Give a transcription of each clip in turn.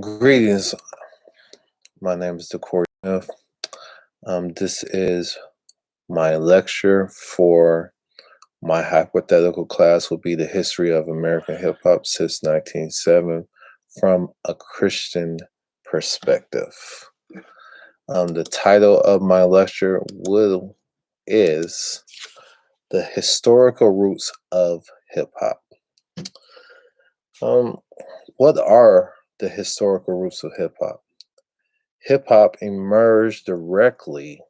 Greetings. My name is Decory Smith. This is my lecture for my hypothetical class will be the history of American hip hop since 1907 from a Christian perspective. The title of my lecture is the historical roots of hip hop. What are the historical roots of hip hop? Hip hop emerged directly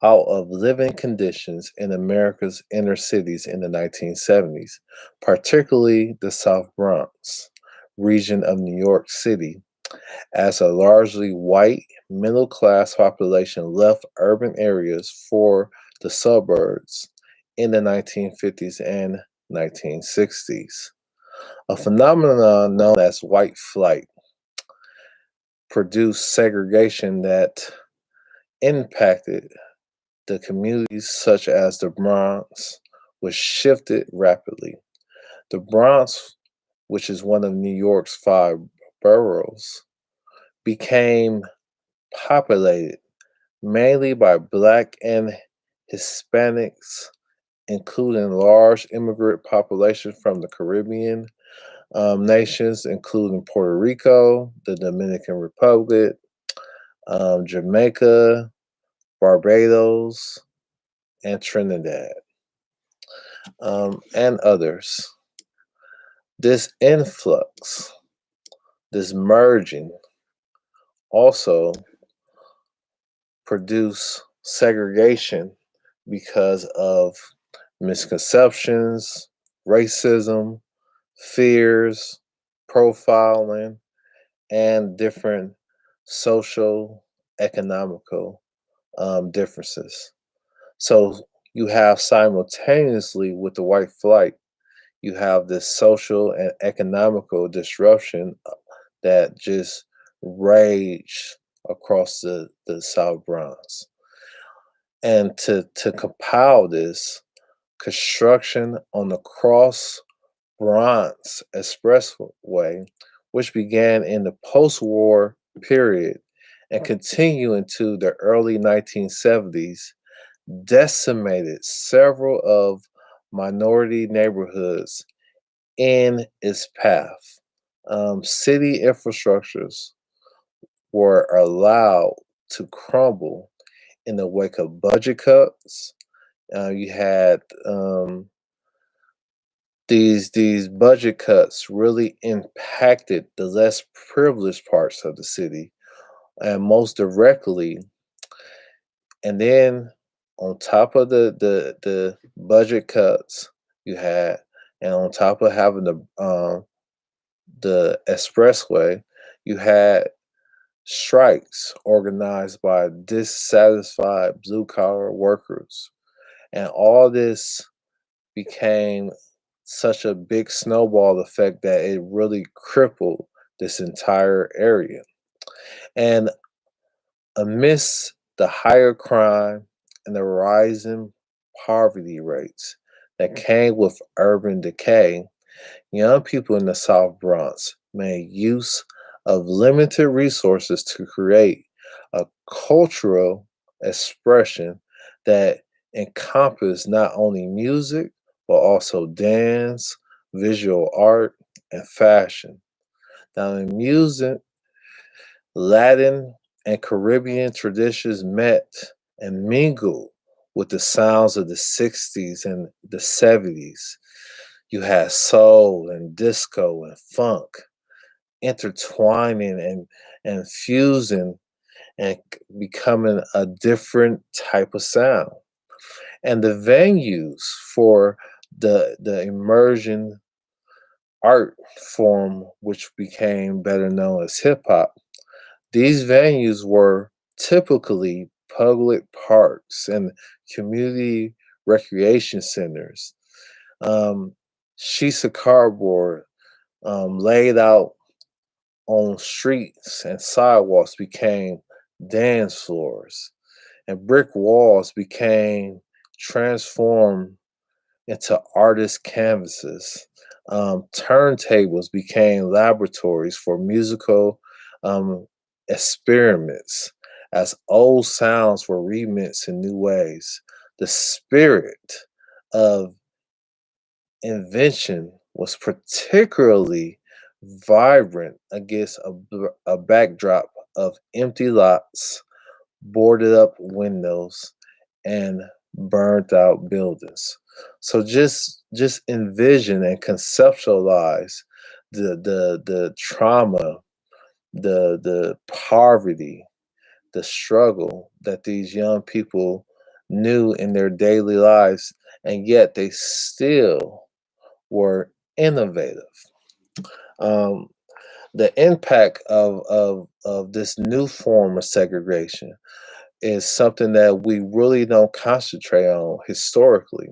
out of living conditions in America's inner cities in the 1970s, particularly the South Bronx region of New York City, as a largely white middle class population left urban areas for the suburbs in the 1950s and 1960s. A phenomenon known as white flight produced segregation that impacted the communities such as the Bronx, which shifted rapidly. The Bronx, which is one of New York's 5 boroughs, became populated mainly by Black and Hispanics, including large immigrant population from the Caribbean nations, including Puerto Rico, the Dominican Republic, Jamaica, Barbados, and Trinidad, and others. This influx, this merging, also produced segregation because of misconceptions, racism, fears, profiling, and different social economical differences. So you have simultaneously with the white flight, you have this social and economical disruption that just raged across the South Bronx. And to compile this, construction on the Cross Bronx Expressway, which began in the post-war period and continued into the early 1970s, decimated several of minority neighborhoods in its path. City infrastructures were allowed to crumble in the wake of budget cuts. You had these budget cuts really impacted the less privileged parts of the city, and most directly. And then on top of the budget cuts you had, and on top of having the expressway, you had strikes organized by dissatisfied blue collar workers. And all this became such a big snowball effect that it really crippled this entire area. And amidst the higher crime and the rising poverty rates that came with urban decay, young people in the South Bronx made use of limited resources to create a cultural expression that encompassed not only music, but also dance, visual art, and fashion. Now, in music, Latin and Caribbean traditions met and mingled with the sounds of the 60s and the 70s. You had soul and disco and funk intertwining and fusing and becoming a different type of sound. And the venues for the immersion art form, which became better known as hip hop, these venues were typically public parks and community recreation centers. Um, Sheets of cardboard laid out on streets and sidewalks became dance floors, and brick walls became transformed into artist canvases. Turntables became laboratories for musical um, experiments as old sounds were remixed in new ways. The spirit of invention was particularly vibrant against a backdrop of empty lots, boarded up windows, and burnt out buildings. So just envision and conceptualize the trauma, the poverty, the struggle that these young people knew in their daily lives, and yet they still were innovative. Um, the impact of this new form of segregation is something that we really don't concentrate on historically.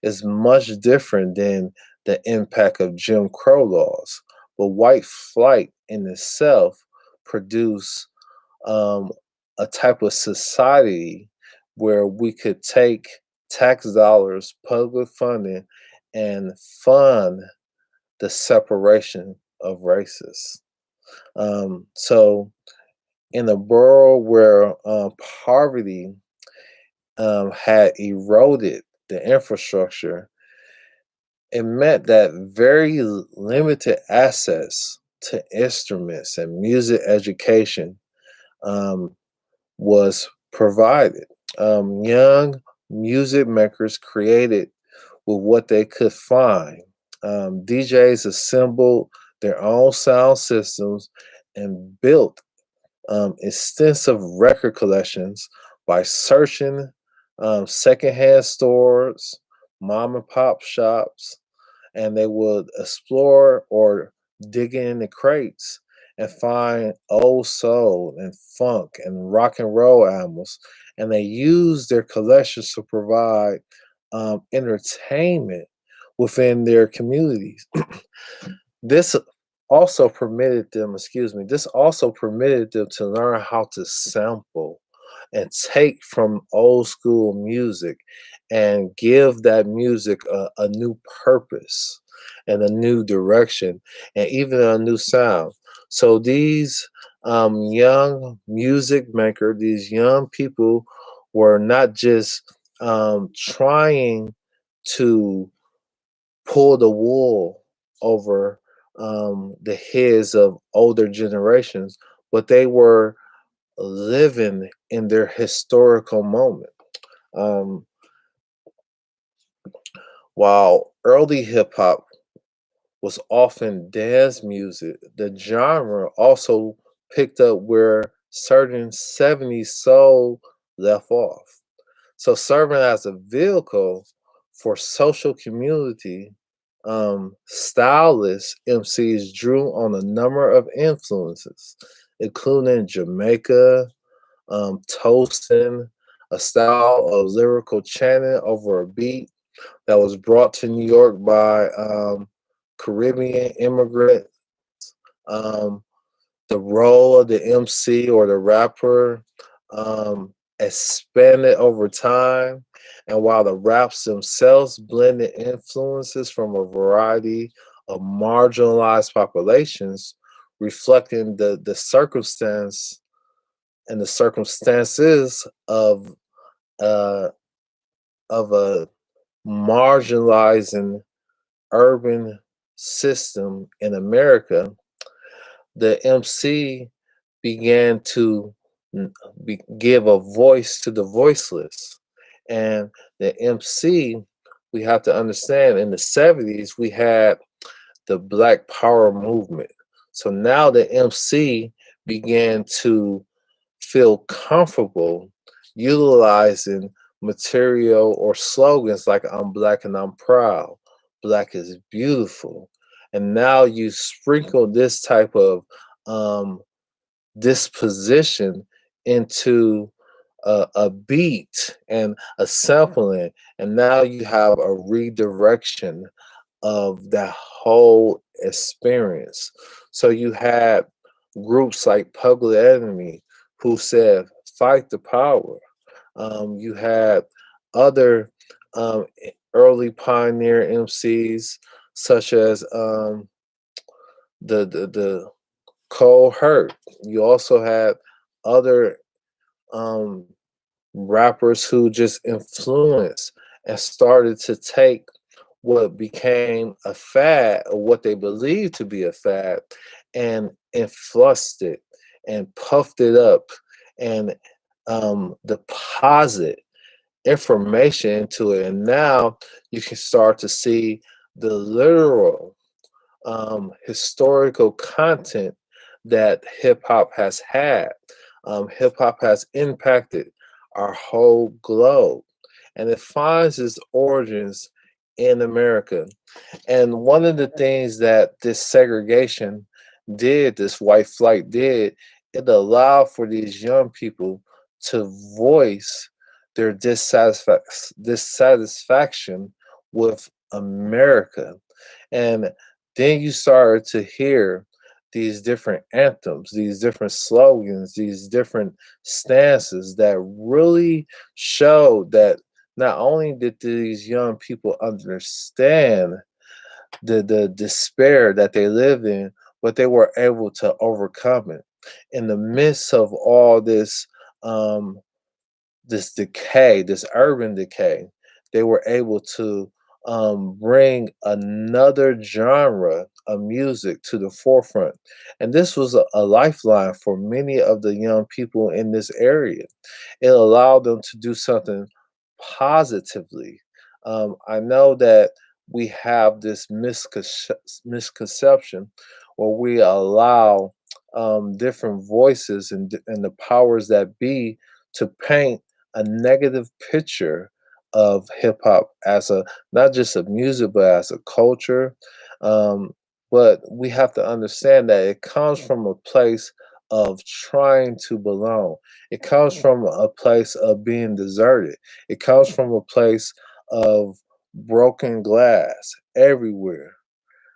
It's much different than the impact of Jim Crow laws. But white flight in itself produced um, a type of society where we could take tax dollars, public funding, and fund the separation of races. So, in a world where poverty had eroded the infrastructure, it meant that very limited access to instruments and music education um, was provided. Young music makers created with what they could find. DJs assembled their own sound systems and built extensive record collections by searching secondhand stores, mom and pop shops, and they would explore or dig in the crates and find old soul and funk and rock and roll albums. And they used their collections to provide entertainment within their communities. This also permitted them, excuse me, this also permitted them to learn how to sample and take from old school music and give that music a new purpose and a new direction and even a new sound. So these young music makers, these young people were not just trying to pull the wool over the heads of older generations, but they were living in their historical moment. Um, while early hip hop was often dance music, the genre also picked up where certain 70s soul left off. So, serving as a vehicle for social community, stylist MCs drew on a number of influences, including Jamaica, toasting, a style of lyrical chanting over a beat that was brought to New York by Caribbean immigrant. Um, the role of the MC or the rapper expanded over time. And while the raps themselves blended influences from a variety of marginalized populations, reflecting the circumstance and the circumstances uh, of a marginalizing urban system in America, the MC began to give a voice to the voiceless. And the MC, we have to understand, in the 70s, we had the Black Power movement. So now the MC began to feel comfortable utilizing material or slogans like "I'm black and I'm proud," "Black is beautiful," and now you sprinkle this type of um, disposition into a beat and a sampling, and now you have a redirection of that whole experience. So you had groups like Public Enemy who said, "Fight the power." You had other early pioneer MCs such as the Cold Hurt. You also had other um, rappers who just influenced and started to take what became a fad or what they believed to be a fad and influenced it and puffed it up and deposit information into it. And now you can start to see the literal historical content that hip hop has had. Hip hop has impacted our whole globe, and it finds its origins in America. And one of the things that this segregation did, this white flight did, it allowed for these young people to voice their dissatisfaction with America. And then you started to hear these different anthems, these different slogans, these different stances that really showed that not only did these young people understand the despair that they lived in, but they were able to overcome it. In the midst of all um, this decay, this urban decay, they were able to bring another genre of music to the forefront. And this was a lifeline for many of the young people in this area. It allowed them to do something positively. I know that we have this misconception where we allow different voices and the powers that be to paint a negative picture of hip hop as a not just a music but as a culture. Um, but we have to understand that it comes from a place of trying to belong. It comes from a place of being deserted. It comes from a place of broken glass everywhere.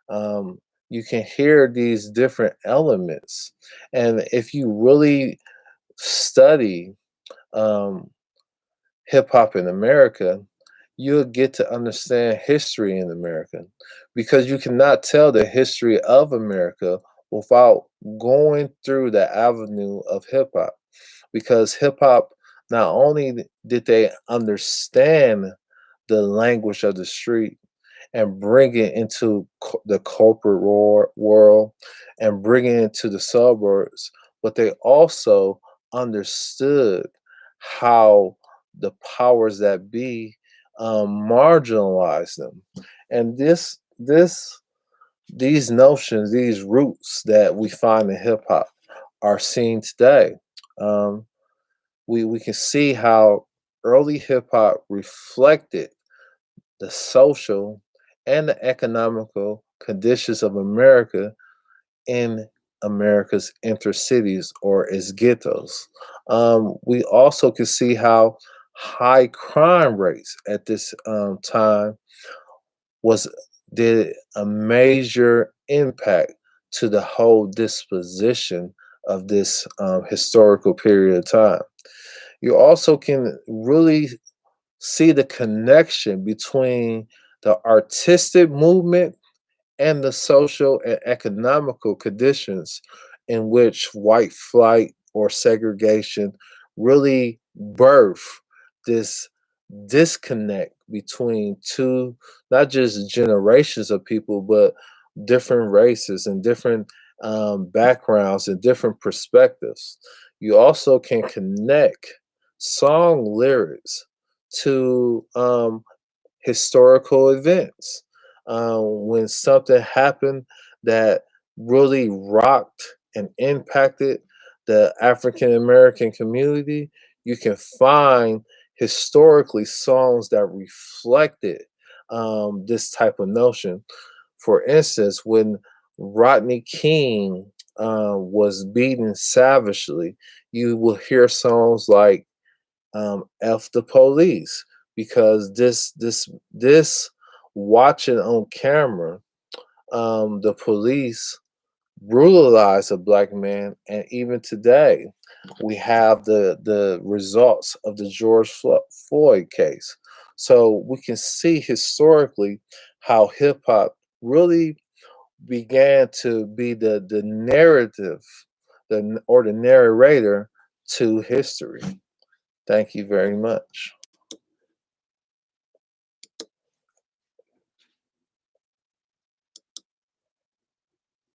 Um, you can hear these different elements, and if you really study um, hip hop in America, you'll get to understand history in America because you cannot tell the history of America without going through the avenue of hip hop. Because hip hop, not only did they understand the language of the street and bring it into the corporate world and bring it into the suburbs, but they also understood how the powers that be marginalize them. And these notions, these roots that we find in hip hop are seen today. Um, we can see how early hip hop reflected the social and the economical conditions of America in America's intercities or its ghettos. We also can see how high crime rates at this time was did a major impact to the whole disposition of this historical period of time. You also can really see the connection between the artistic movement and the social and economical conditions in which white flight or segregation really birth this disconnect between two, not just generations of people, but different races and different backgrounds and different perspectives. You also can connect song lyrics to historical events. When something happened that really rocked and impacted the African American community, you can find historically songs that reflected this type of notion. For instance, when Rodney King was beaten savagely, you will hear songs like "F the Police" because this watching on camera, the police brutalized a black man, and even today, we have the results of the Floyd case. So we can see historically how hip hop really began to be the narrative, or the narrator to history. Thank you very much.